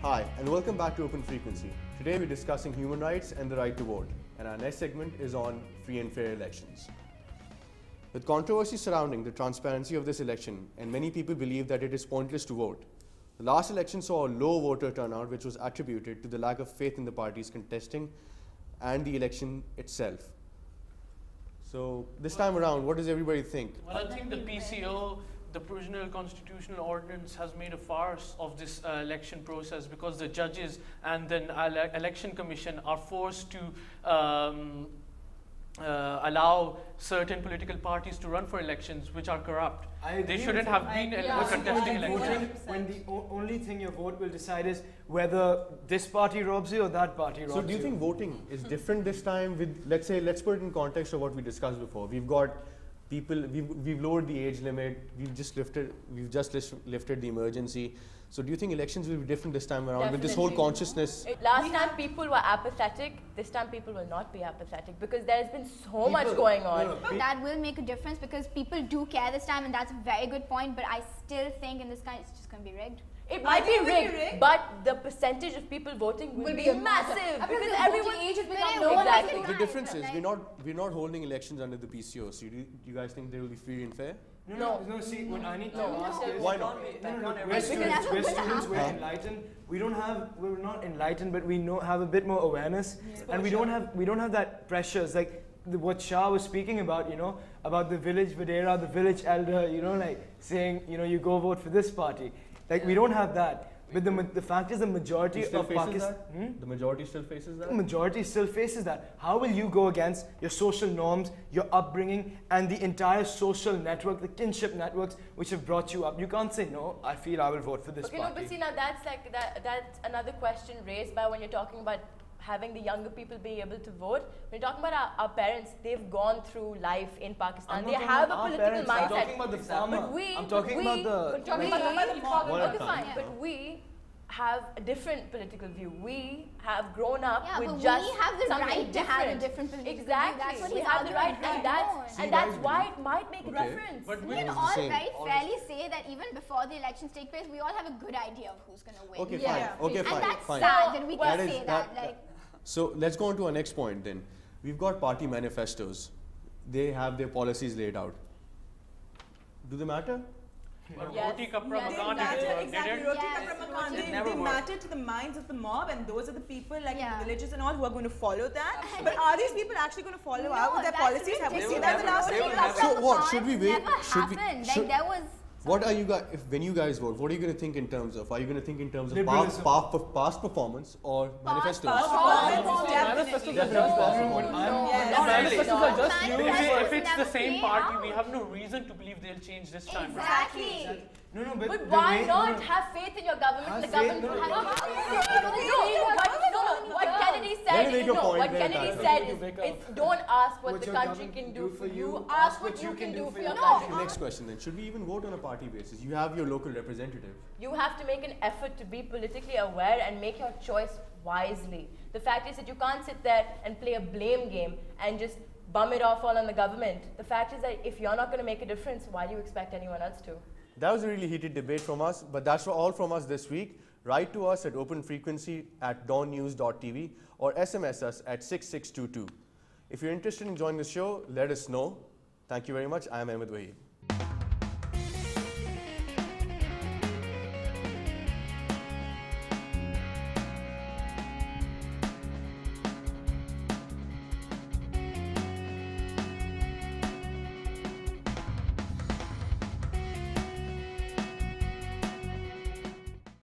Hi, and welcome back to Open Frequency. Today we're discussing human rights and the right to vote, and our next segment is on free and fair elections. With controversy surrounding the transparency of this election, and many people believe that it is pointless to vote, the last election saw a low voter turnout, which was attributed to the lack of faith in the parties contesting and the election itself. So this time around, what does everybody think? Well, I think the PCO, the Provisional Constitutional Ordinance, has made a farce of this election process, because the judges and then election commission are forced to allow certain political parties to run for elections which are corrupt. They shouldn't have been contesting elections. When the only thing your vote will decide is whether this party robs you or that party robs you. So do you think voting is different this time with, let's put it in context of what we discussed before. We've got people, we've lowered the age limit, we've just lifted the emergency. So do you think elections will be different this time around with this whole consciousness? Last time people were apathetic, this time people will not be apathetic, because there has been so much going on. That will make a difference because people do care this time, and that's a very good point, but I still think in this kind it's just going to be rigged. It might be rigged, but the percentage of people voting will be massive because everyone age has become exactly. The difference is we're not holding elections under the PCO. So do you guys think they will be free and fair? No. See, what I need to ask is why not? We're students, we're enlightened. We're not enlightened, but we have a bit more awareness, and we don't have that pressures like what Shah was speaking about. About the village vadera, the village elder. Like saying, you go vote for this party. Like we don't have that. But the fact is the majority of Pakistan... The majority still faces that? The majority still faces that. How will you go against your social norms, your upbringing, and the entire social network, the kinship networks which have brought you up? You can't say, no, I feel I will vote for this party. No, but see, now that's another question raised by when you're talking about having the younger people be able to vote. When you're talking about our parents, they've gone through life in Pakistan. They have a political mindset. I'm talking about the farmer. I'm talking about the... Okay, fine. But we have a different political view. We have grown up with just we have the right to have a different political view. That's what we have the right, and that's why it might make a difference. But we can all very fairly say that even before the elections take place, we all have a good idea of who's going to win. Okay, fine. Okay, fine. And that's sad that we can say that. So let's go on to our next point then. We've got party manifestos. They have their policies laid out. Do they matter? Roti Kapra Makan they matter to the minds of the mob, and those are the people like in the villages and all who are going to follow that. But are these people actually going to follow out with their policies? Have we seen that in the last few years? So what? Should we wait? What are you guys, when you guys vote, what are you going to think in terms of? Are you going to think in terms of past performance or manifestos? Manifestos are just if it's the same party, we have no reason to believe they'll change this time. Exactly. But why not have faith in your government? The government will have what Kennedy said is don't ask what the country can do for you, ask what you can do for your country. Next question then, should we even vote on a party basis? You have your local representative. You have to make an effort to be politically aware and make your choice wisely. The fact is that you can't sit there and play a blame game and just bum it off all on the government. The fact is that if you're not going to make a difference, why do you expect anyone else to? That was a really heated debate from us, but that's all from us this week. Write to us at openfrequency@dawnnews.tv or SMS us at 6622. If you're interested in joining the show, let us know. Thank you very much. I am Ahmed Wahid.